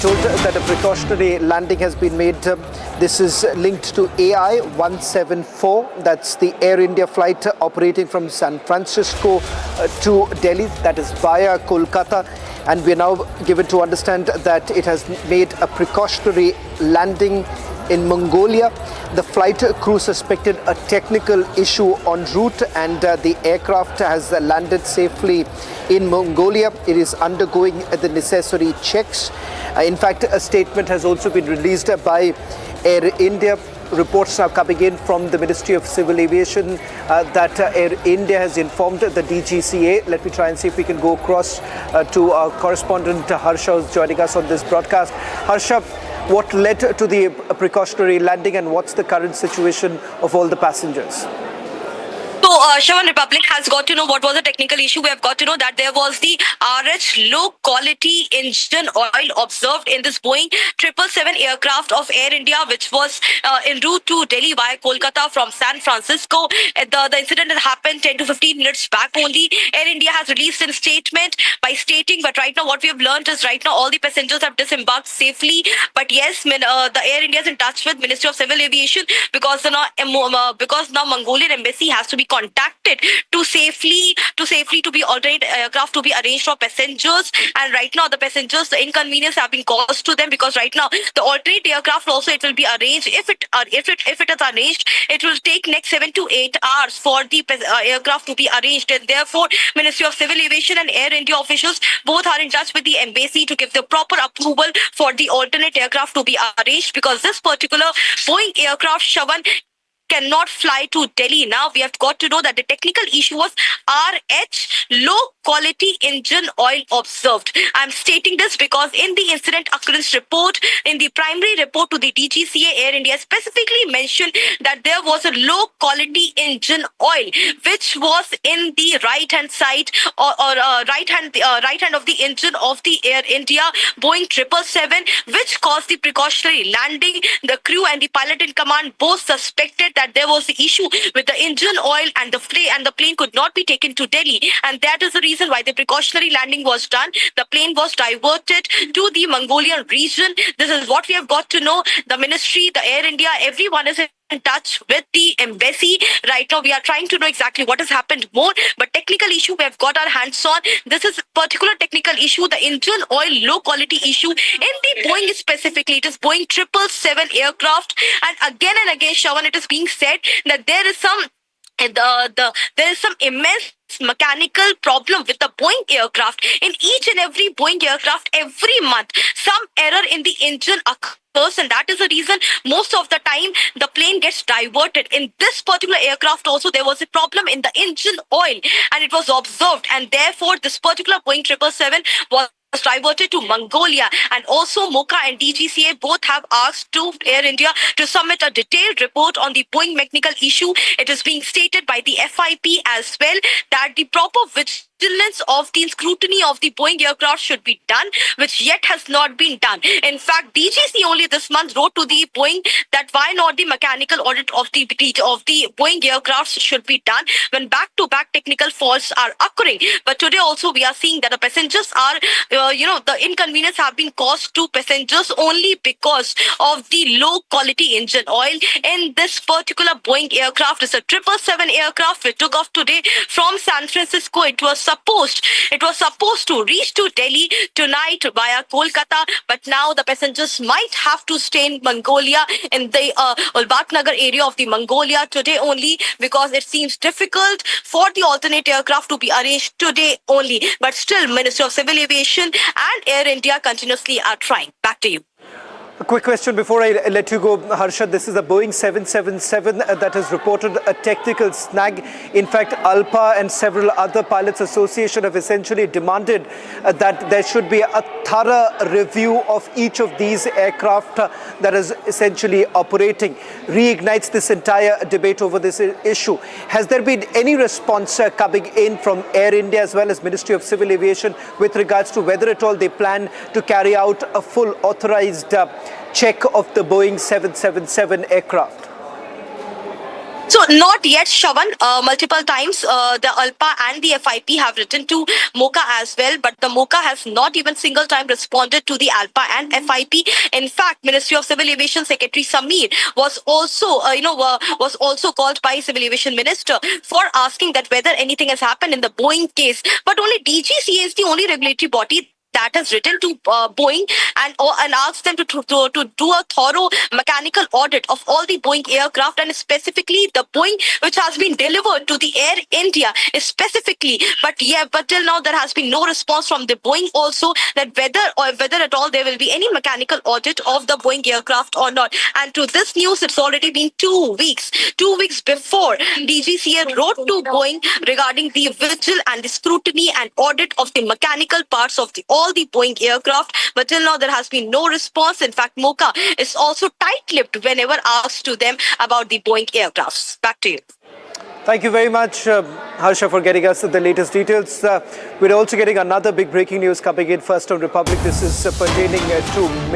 Told that a precautionary landing has been made. This is linked to AI 174. That's the Air India flight operating from San Francisco to Delhi. That is via Kolkata. And we are now given to understand that it has made a precautionary landing in Mongolia. The flight crew suspected a technical issue en route, and the aircraft has landed safely in Mongolia. It is undergoing the necessary checks. In fact, a statement has also been released by Air India. Reports are coming in from the Ministry of Civil Aviation that Air India has informed the DGCA. Let me try and see if we can go across to our correspondent Harsha, who's joining us on this broadcast. Harsha, what led to the precautionary landing, and what's the current situation of all the passengers? So, Shravan, Republic has got to know what was the technical issue. We have got to know that there was the RH low quality engine oil observed in this Boeing 777 aircraft of Air India, which was en route to Delhi via Kolkata from San Francisco. The incident had happened 10 to 15 minutes back only. Air India has released a statement by stating, but right now what we have learned is right now all the passengers have disembarked safely. But yes, the Air India is in touch with Ministry of Civil Aviation because now Mongolian embassy has to be contacted to safely be alternate aircraft to be arranged for passengers. And right now the passengers, the inconvenience have been caused to them, because right now the alternate aircraft also, it will be arranged. If it is arranged, it will take next 7 to 8 hours for the aircraft to be arranged, and therefore Ministry of Civil Aviation and Air India officials both are in touch with the embassy to give the proper approval for the alternate aircraft to be arranged, because this particular Boeing aircraft, Shravan, cannot fly to Delhi. Now we have got to know that the technical issue was RH low quality engine oil observed. I'm stating this because in the incident occurrence report, in the primary report to the DGCA, Air India specifically mentioned that there was a low quality engine oil which was in the right hand side or right hand of the engine of the Air India Boeing 777, which caused the precautionary landing. The crew and the pilot in command both suspected that there was the issue with the engine oil, and the plane could not be taken to Delhi, and that is the reason why the precautionary landing was done. The plane was diverted to the Mongolian region. This is what we have got to know. The ministry, the Air India, everyone is in touch with the embassy. Right now we are trying to know exactly what has happened more, but technical issue we have got our hands on. This is particular technical issue, the engine oil low quality issue in the Boeing specifically. It is Boeing 777 aircraft, and again, Shravan, it is being said that there is some immense mechanical problem with the Boeing aircraft. In each and every Boeing aircraft, every month some error in the engine occurs, and that is the reason most of the time the plane gets diverted. In this particular aircraft also there was a problem in the engine oil, and it was observed, and therefore this particular Boeing 777 was diverted to Mongolia. And also MOCA and DGCA both have asked to Air India to submit a detailed report on the Boeing mechanical issue. It is being stated by the FIP as well that the proper vigilance of the scrutiny of the Boeing aircraft should be done, which yet has not been done. In fact, DGC only this month wrote to the Boeing that why not the mechanical audit of the Boeing aircraft should be done when back-to-back technical faults are occurring. But today also we are seeing that the passengers are the inconvenience have been caused to passengers only because of the low quality engine oil in this particular Boeing aircraft. It's a 777 aircraft which took off today from San Francisco. It was supposed to reach to Delhi tonight via Kolkata, but now the passengers might have to stay in Mongolia, in the Ulbatnagar area of the Mongolia today only, because it seems difficult for the alternate aircraft to be arranged today only. But still, Ministry of Civil Aviation and Air India continuously are trying. Back to you. A quick question before I let you go, Harsha. This is a Boeing 777 that has reported a technical snag. In fact, ALPA and several other pilots association have essentially demanded that there should be a thorough review of each of these aircraft that is essentially operating. Reignites this entire debate over this issue. Has there been any response coming in from Air India as well as Ministry of Civil Aviation with regards to whether at all they plan to carry out a full authorized check of the Boeing 777 aircraft? So not yet, Shavan. Multiple times the ALPA and the FIP have written to MOCA as well, but the MOCA has not even single time responded to the ALPA and FIP. In fact, Ministry of Civil Aviation Secretary Sameer was also, was also called by Civil Aviation Minister for asking that whether anything has happened in the Boeing case. But only DGCA is the only regulatory body that has written to Boeing and asked them to do a thorough mechanical audit of all the Boeing aircraft, and specifically the Boeing which has been delivered to the Air India specifically. But till now there has been no response from the Boeing also that whether at all there will be any mechanical audit of the Boeing aircraft or not. And to this news, it's already been 2 weeks. 2 weeks before, DGCA wrote to Boeing regarding the vigil and the scrutiny and audit of the mechanical parts of all the Boeing aircraft, but till now there has been no response. In fact, MOCA is also tight-lipped whenever asked to them about the Boeing aircrafts. Back to you. Thank you very much, Harsha, for getting us the latest details. We're also getting another big breaking news coming in first on Republic. This is pertaining to